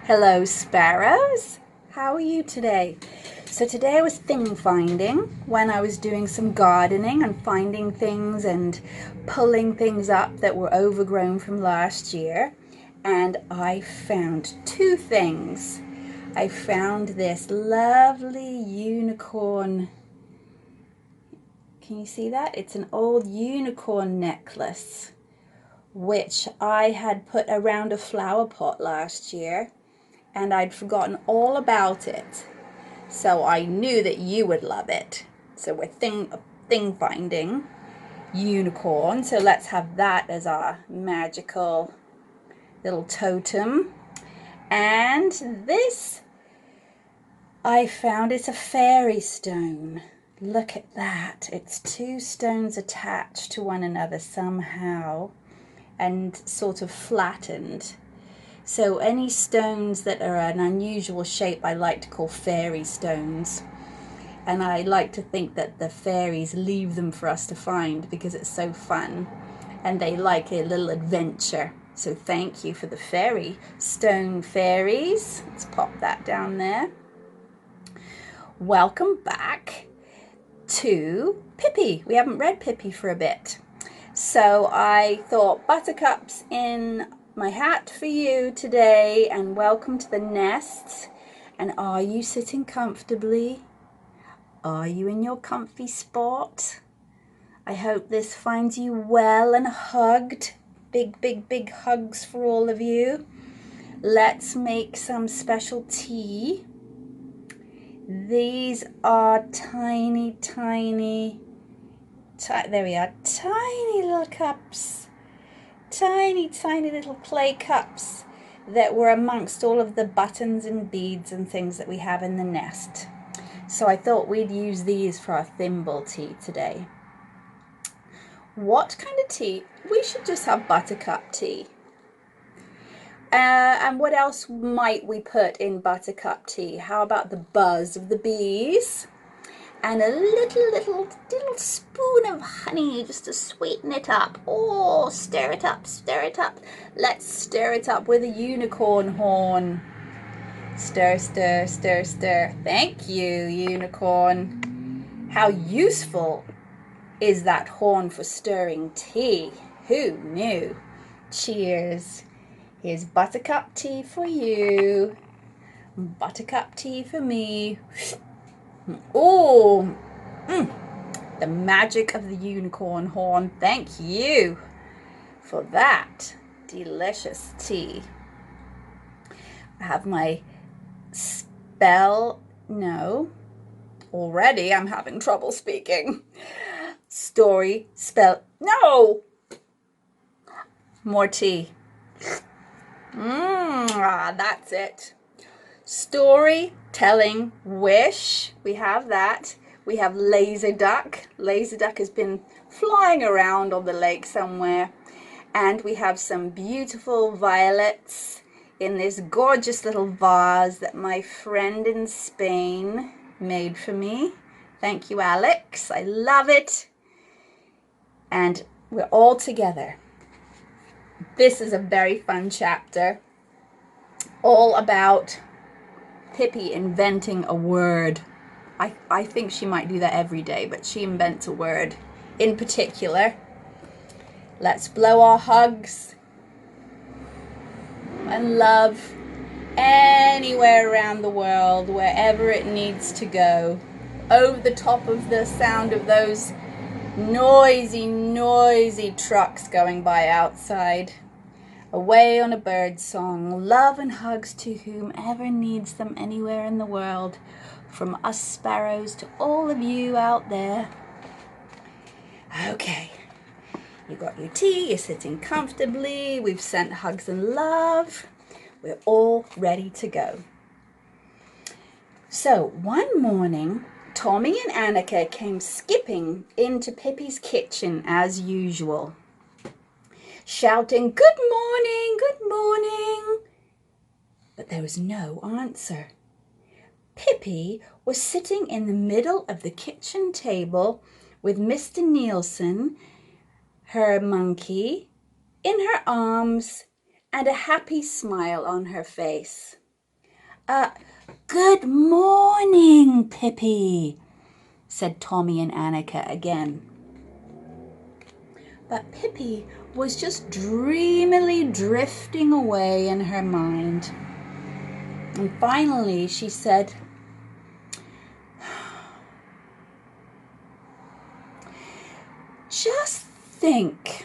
Hello sparrows, how are you today? So today I was thing finding when I was doing some gardening and finding things and pulling things up that were overgrown from last year, and I found two things. I found this lovely unicorn. Can you see that? It's an old unicorn necklace which I had put around a flower pot last year, and I'd forgotten all about it. So I knew that you would love it. So we're thing finding unicorn. So let's have that as our magical little totem. And this I found, it's a fairy stone. Look at that. It's two stones attached to one another somehow and sort of flattened. So any stones that are an unusual shape I like to call fairy stones. And I like to think that the fairies leave them for us to find because it's so fun. And they like a little adventure. So thank you for the fairy stone fairies. Let's pop that down there. Welcome back to Pippi. We haven't read Pippi for a bit. So I thought buttercups in my hat for you today, and welcome to the nest. And are you sitting comfortably? Are you in your comfy spot? I hope this finds you well and hugged. Big hugs for all of you. Let's make some special tea. These are tiny there we are, tiny little cups, tiny little clay cups that were amongst all of the buttons and beads and things that we have in the nest. So I thought we'd use these for our thimble tea today. What kind of tea? We should just have buttercup tea. And what else might we put in buttercup tea? How about the buzz of the bees? And a little spoon of honey just to sweeten it up. Oh, stir it up. Let's stir it up with a unicorn horn. Stir. Thank you, unicorn. How useful is that horn for stirring tea? Who knew? Cheers. Here's buttercup tea for you. Buttercup tea for me. Oh, the magic of the unicorn horn. Thank you for that delicious tea. I have my already I'm having trouble speaking. More tea. That's it. Storytelling wish. We have that. We have laser duck. Laser duck has been flying around on the lake somewhere. And we have some beautiful violets in this gorgeous little vase that my friend in Spain made for me. Thank you, Alex. I love it. And we're all together. This is a very fun chapter, all about Pippi inventing a word. I think she might do that every day, but she invents a word in particular. Let's blow our hugs and love anywhere around the world, wherever it needs to go, over the top of the sound of those noisy trucks going by outside. Away on a bird song, love and hugs to whomever needs them anywhere in the world, from us sparrows to all of you out there. Okay, you got your tea, you're sitting comfortably, we've sent hugs and love, we're all ready to go. So one morning, Tommy and Annika came skipping into Pippi's kitchen as usual, shouting, "Good morning, good morning." But there was no answer. Pippi was sitting in the middle of the kitchen table with Mr. Nielsen, her monkey, in her arms and a happy smile on her face. Uh, Good morning, Pippi, said Tommy and Annika again. But Pippi was just dreamily drifting away in her mind. And finally she said, Just think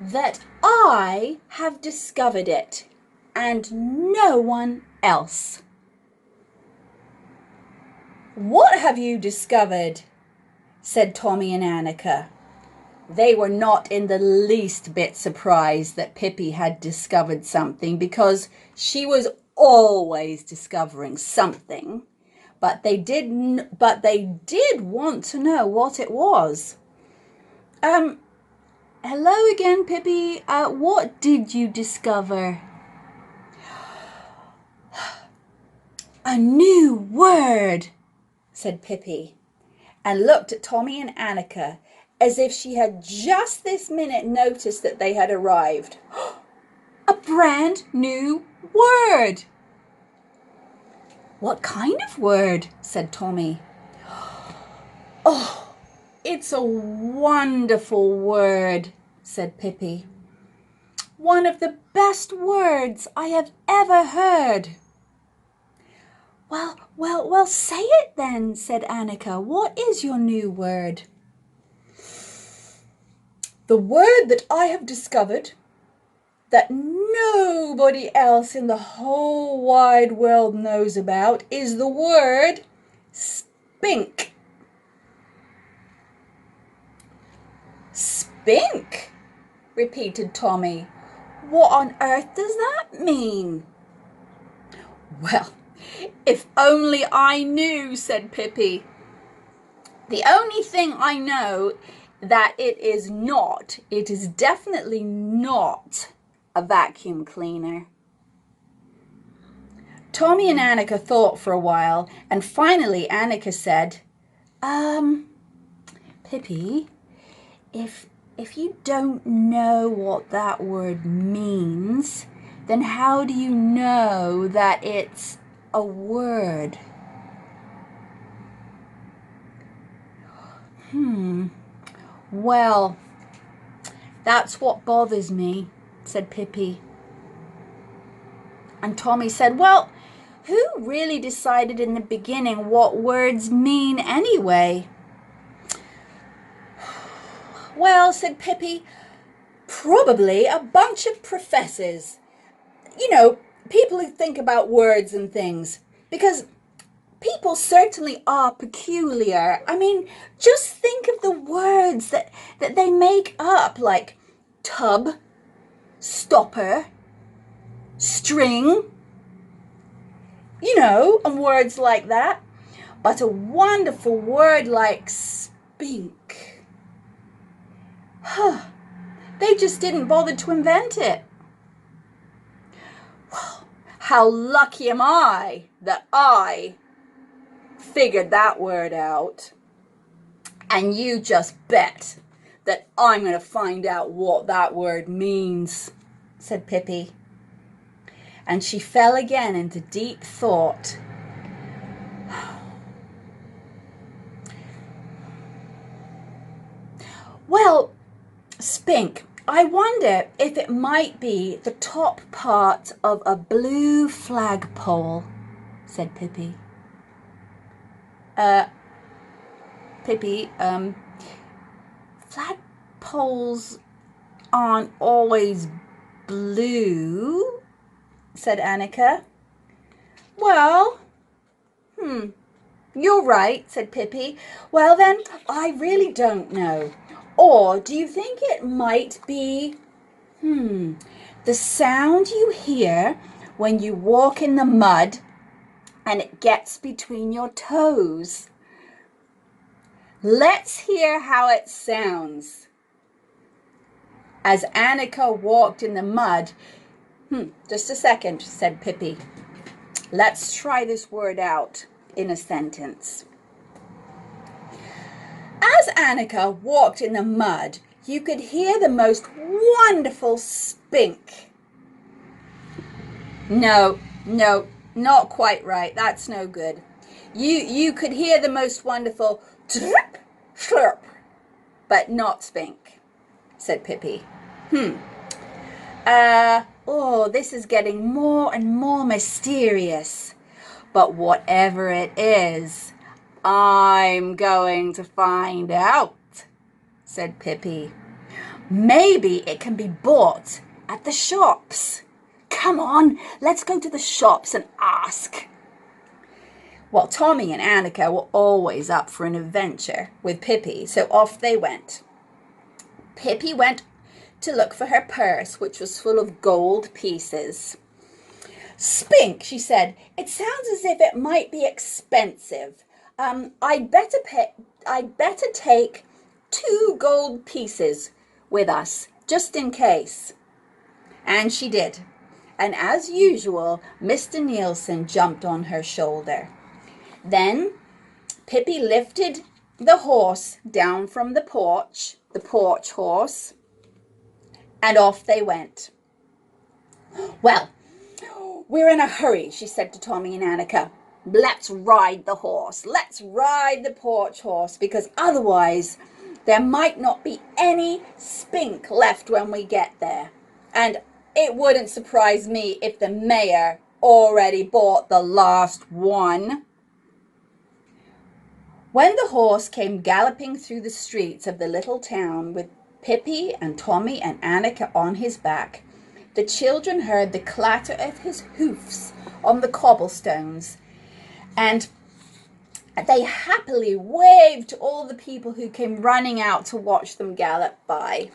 that I have discovered it and no one else. What have you discovered? Said Tommy and Annika. They were not in the least bit surprised that Pippi had discovered something, because she was always discovering something. But they did want to know what it was. Hello again, Pippi. What did you discover? A new word, said Pippi, and looked at Tommy and Annika as if she had just this minute noticed that they had arrived. A brand new word. What kind of word? Said Tommy. Oh, it's a wonderful word, said Pippi. One of the best words I have ever heard. Well, say it then, said Annika. What is your new word? The word that I have discovered that nobody else in the whole wide world knows about is the word spink. Spink, repeated Tommy. What on earth does that mean? Well, if only I knew, said Pippi. The only thing I know that it is definitely not a vacuum cleaner. Tommy and Annika thought for a while, and finally Annika said, Pippi, if you don't know what that word means, then how do you know that it's a word? Well, that's what bothers me, said Pippi. And Tommy said, well, who really decided in the beginning what words mean anyway? Well, said Pippi, probably a bunch of professors. You know, people who think about words and things. Because people certainly are peculiar. I mean, just think of the words that they make up, like tub, stopper, string, you know, and words like that. But a wonderful word like spink. They just didn't bother to invent it. Well, how lucky am I that I figured that word out. And you just bet that I'm going to find out what that word means, said Pippi. And she fell again into deep thought. Well, spink, I wonder if it might be the top part of a blue flagpole, said Pippi. Pippi, flagpoles aren't always blue, said Annika. Well, you're right, said Pippi. Well then, I really don't know. Or do you think it might be, the sound you hear when you walk in the mud and it gets between your toes? Let's hear how it sounds. As Annika walked in the mud, just a second, said Pippi. Let's try this word out in a sentence. As Annika walked in the mud, you could hear the most wonderful spink. No, no, not quite right. That's no good. You could hear the most wonderful trip, slurp, but not Spink, said Pippi. Oh, this is getting more and more mysterious. But whatever it is, I'm going to find out, said Pippi. Maybe it can be bought at the shops. Come on, let's go to the shops and ask. Well, Tommy and Annika were always up for an adventure with Pippi, so off they went. Pippi went to look for her purse, which was full of gold pieces. Spink, she said, it sounds as if it might be expensive. I'd better take 2 gold pieces with us, just in case. And she did. And as usual, Mr. Nielsen jumped on her shoulder. Then Pippi lifted the horse down from the porch horse, and off they went. Well, we're in a hurry, she said to Tommy and Annika. Let's ride the horse. Let's ride the porch horse, because otherwise there might not be any Spink left when we get there. And it wouldn't surprise me if the mayor already bought the last one. When the horse came galloping through the streets of the little town with Pippi and Tommy and Annika on his back, the children heard the clatter of his hoofs on the cobblestones, and they happily waved to all the people who came running out to watch them gallop by.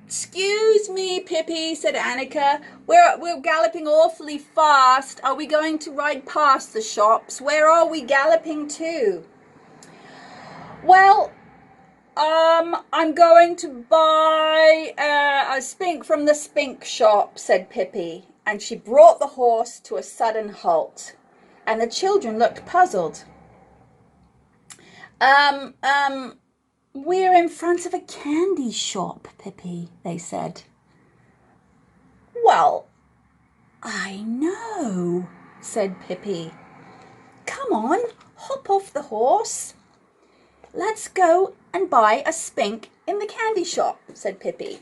Excuse me, Pippi, said Annika. We're galloping awfully fast. Are we going to ride past the shops? Where are we galloping to? Well, I'm going to buy a Spink from the Spink shop, said Pippi, and she brought the horse to a sudden halt, and the children looked puzzled. We're in front of a candy shop, Pippi, they said. Well, I know, said Pippi. Come on, hop off the horse. Let's go and buy a Spink in the candy shop, said Pippi.